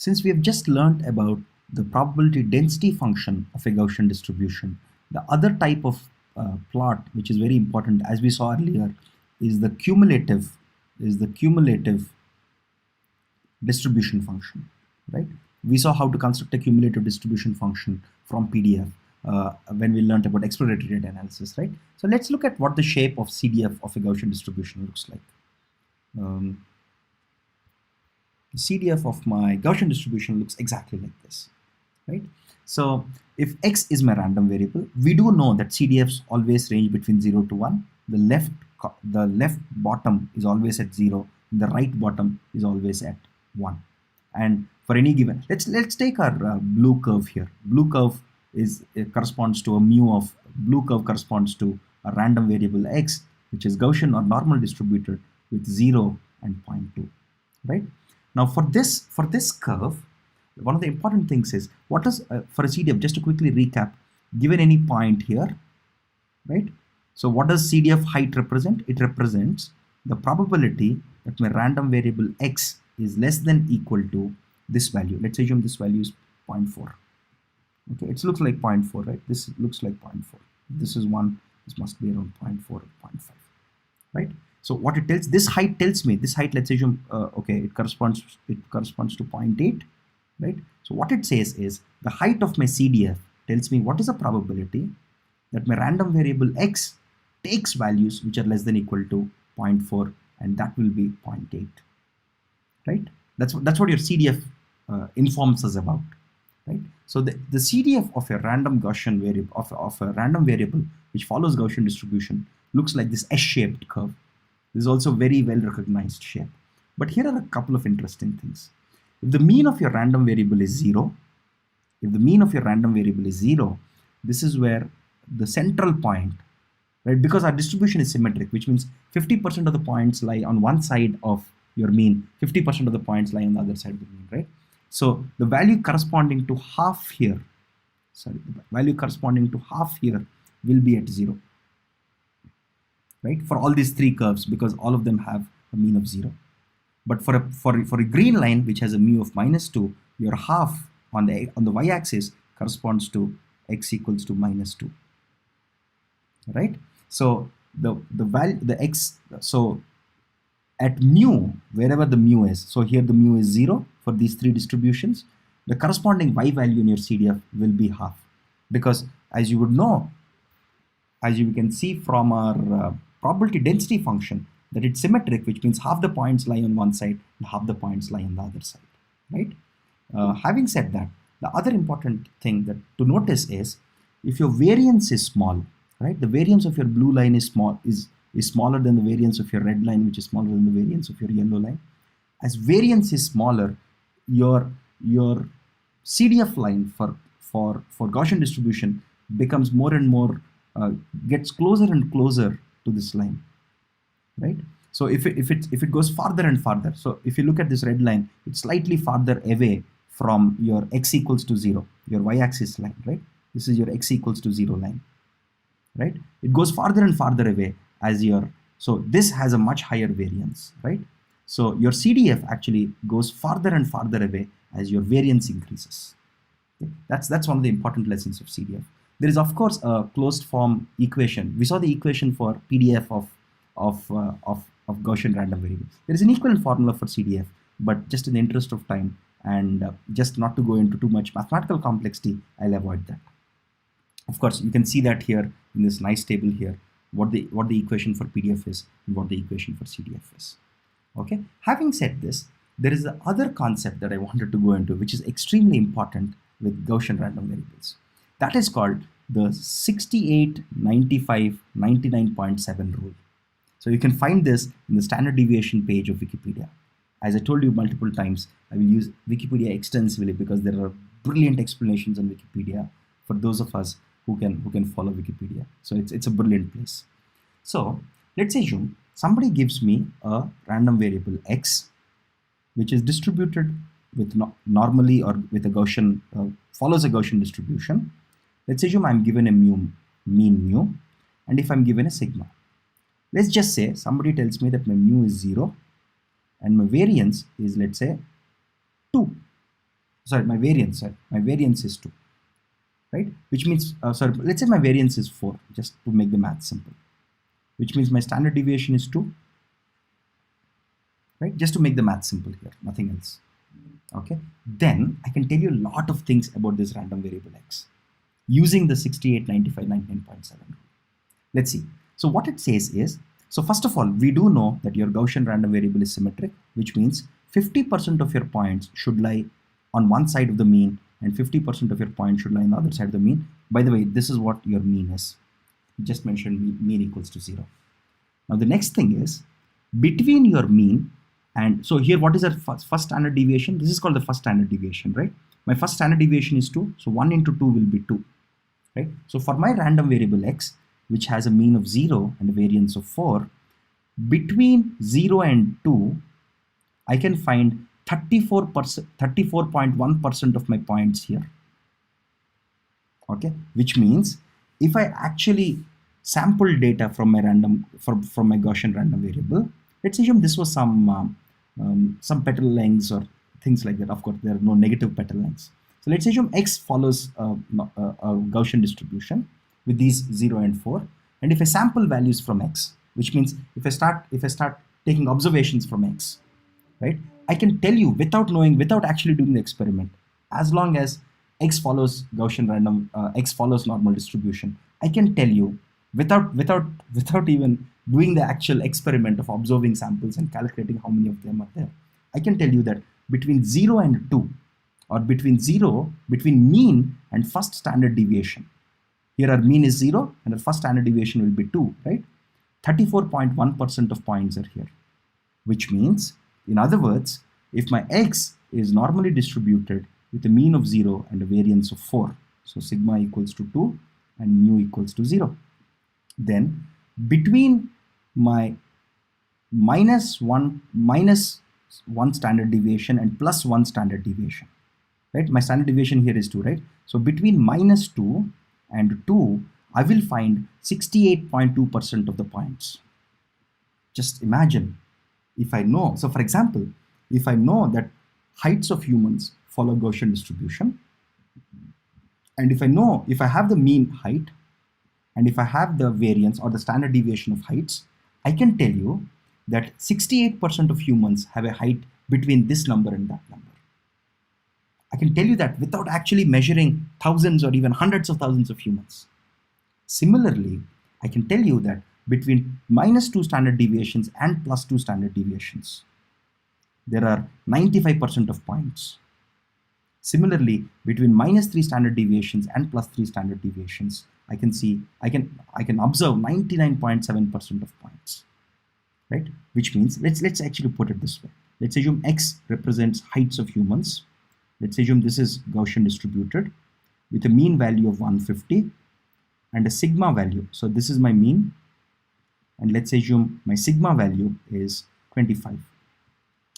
Since we have just learned about the probability density function of a Gaussian distribution, the other type of plot which is very important, as we saw earlier, is the cumulative distribution function, right? We saw how to construct a cumulative distribution function from PDF when we learned about exploratory data analysis, right? So let's look at what the shape of CDF of a Gaussian distribution looks like. The CDF of my Gaussian distribution looks exactly like this, right? So if X is my random variable, we do know that CDFs always range between 0 to 1. The left bottom is always at 0. The right bottom is always at 1. And for any given, let's take our blue curve here. Blue curve corresponds to a mu of blue curve corresponds to a random variable X, which is Gaussian or normal distributed with 0 and 0.2, right? Now for this curve, one of the important things is what is for a CDF, just to quickly recap, given any point here, right? So what does CDF height represent? It represents the probability that my random variable X is less than equal to this value. Let's assume this value is 0.4. Okay, it looks like 0.4, right? This looks like 0.4. This is 1. This must be around 0.4 or 0.5, right? So what it tells, this height tells me, this height, let's assume, okay, it corresponds to 0.8, right? So what it says is the height of my CDF tells me what is the probability that my random variable X takes values which are less than equal to 0.4, and that will be 0.8, right? That's what your CDF informs us about, right? So the CDF of a random Gaussian variable, of a random variable which follows Gaussian distribution looks like this S-shaped curve. This is also very well recognized shape. But here are a couple of interesting things. If the mean of your random variable is 0, this is where the central point, right? Because our distribution is symmetric, which means 50% of the points lie on one side of your mean, 50% of the points lie on the other side of the mean, right? So the value corresponding to half here, will be at 0. Right, for all these three curves, because all of them have a mean of 0. But for a green line which has a mu of -2, your half on the y-axis corresponds to x equals to -2. Right? So so at mu, wherever the mu is, so here the mu is 0 for these three distributions, the corresponding y value in your CDF will be half, because as you would know, as you can see from our probability density function, that it's symmetric, which means half the points lie on one side and half the points lie on the other side, right? Having said that, the other important thing that to notice is if your variance is small, right? The variance of your blue line is smaller than the variance of your red line, which is smaller than the variance of your yellow line. As variance is smaller, your CDF line for Gaussian distribution becomes more and more gets closer and closer to this line, right? So if it goes farther and farther, so if you look at this red line, it's slightly farther away from your x equals to 0, your y-axis line, right? This is your x equals to 0 line, right? It goes farther and farther away as so this has a much higher variance, right? So your CDF actually goes farther and farther away as your variance increases. Okay? That's one of the important lessons of CDF. There is of course a closed form equation. We saw the equation for PDF of Gaussian random variable. There is an equivalent formula for CDF, but just in the interest of time and just not to go into too much mathematical complexity, I'll avoid that. Of course, you can see that here in this nice table here, what the equation for PDF is and what the equation for CDF is. Okay. Having said this, there is the other concept that I wanted to go into, which is extremely important with Gaussian random variables. That is called the 68, 95, 99.7 rule. So you can find this in the standard deviation page of Wikipedia. As I told you multiple times, I will use Wikipedia extensively because there are brilliant explanations on Wikipedia for those of us who can follow Wikipedia. So it's a brilliant place. So let's assume somebody gives me a random variable X, which is distributed with normally or with a Gaussian, follows a Gaussian distribution. Let's assume I'm given a mean mu, and if I'm given a sigma. Let's just say somebody tells me that my mu is 0 and my variance is, let's say, 2. sorry, my variance is 2, right? Which means, sorry, let's say my variance is 4, just to make the math simple, which means my standard deviation is 2, right? Just to make the math simple here, nothing else. Okay, then I can tell you a lot of things about this random variable x using the 68, 95, 99.7 rule. Let's see. So what it says is, so first of all, we do know that your Gaussian random variable is symmetric, which means 50% of your points should lie on one side of the mean and 50% of your points should lie on the other side of the mean. By the way, this is what your mean is. You just mentioned mean equals to 0. Now the next thing is, between your mean and, so here what is our first standard deviation? This is called the first standard deviation, right? My first standard deviation is 2, so 1 into 2 will be 2, right? So for my random variable x, which has a mean of 0 and a variance of 4, between 0 and 2, I can find 34.1% of my points here. Okay, which means if I actually sample data from my from my Gaussian random variable, let's assume this was some petal lengths or things like that. Of course, there are no negative petal lengths. So let's assume x follows a Gaussian distribution with these 0 and 4, and if I sample values from x, which means if I start taking observations from x, right, I can tell you without actually doing the experiment, as long as x follows Gaussian random, x follows normal distribution, I can tell you without even doing the actual experiment of observing samples and calculating how many of them are there, I can tell you that between 0 and 2, or between mean and first standard deviation, here our mean is 0 and our first standard deviation will be 2, right? 34.1% of points are here, which means, in other words, if my x is normally distributed with a mean of 0 and a variance of 4, so sigma equals to 2 and mu equals to 0, then between my minus 1 standard deviation and plus 1 standard deviation, right? My standard deviation here is 2, right? So between minus 2 and 2, I will find 68.2% of the points. Just imagine, if I know, so for example, if I know that heights of humans follow Gaussian distribution, and if I have the mean height, and if I have the variance or the standard deviation of heights, I can tell you that 68% of humans have a height between this number and that number. I can tell you that without actually measuring thousands or even hundreds of thousands of humans. Similarly, I can tell you that between minus 2 standard deviations and plus 2 standard deviations, there are 95% of points. Similarly, between minus 3 standard deviations and plus 3 standard deviations, I can observe 99.7% of points, right? Which means, let's actually put it this way. Let's assume x represents heights of humans. Let's assume this is Gaussian distributed with a mean value of 150 and a sigma value. So this is my mean, and let's assume my sigma value is 25.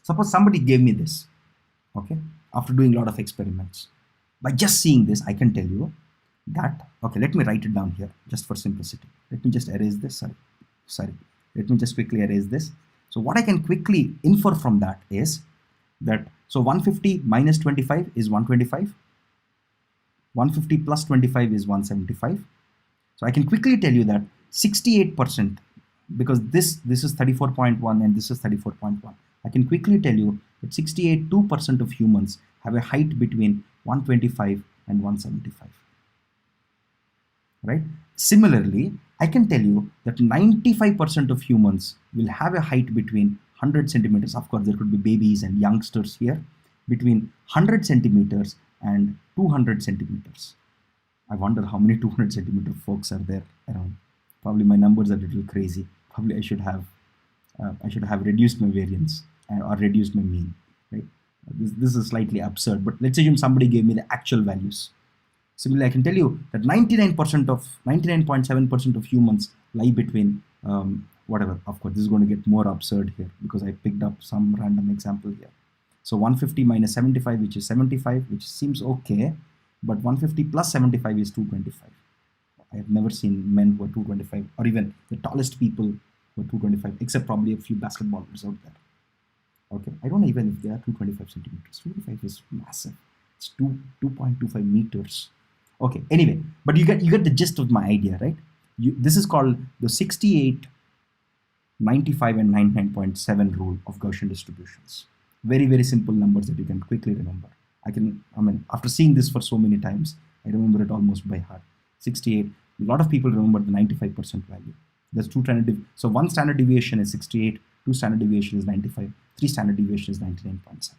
Suppose somebody gave me this, okay, after doing a lot of experiments. By just seeing this, I can tell you that, okay, let me write it down here just for simplicity. Let me just erase this, sorry. Let me just quickly erase this. So what I can quickly infer from that is that, so 150 minus 25 is 125. 150 plus 25 is 175. So I can quickly tell you that 68%, because this is 34.1 and this is 34.1. I can quickly tell you that 68.2% of humans have a height between 125 and 175. Right? Similarly, I can tell you that 95% of humans will have a height between 100 centimeters. Of course, there could be babies and youngsters here, between 100 centimeters and 200 centimeters. I wonder how many 200 centimeter folks are there around. Probably my numbers are a little crazy. Probably I should have reduced my variance or reduced my mean. Right? This is slightly absurd, but let's assume somebody gave me the actual values. Similarly, I can tell you that 99.7% of humans lie between whatever. Of course, this is going to get more absurd here because I picked up some random example here. So 150 minus 75, which is 75, which seems okay, but 150 plus 75 is 225. I have never seen men who are 225, or even the tallest people who are 225, except probably a few basketballers out there. Okay, I don't know even if they are 225 centimeters. 225 is massive. It's 2.25 meters. Okay, anyway, but you get the gist of my idea, right? This is called the 68, 95, and 99.7 rule of Gaussian distributions. Very, very simple numbers that you can quickly remember. I mean, after seeing this for so many times, I remember it almost by heart. 68, a lot of people remember the 95% value. There's two standard, so one standard deviation is 68, two standard deviation is 95, three standard deviation is 99.7.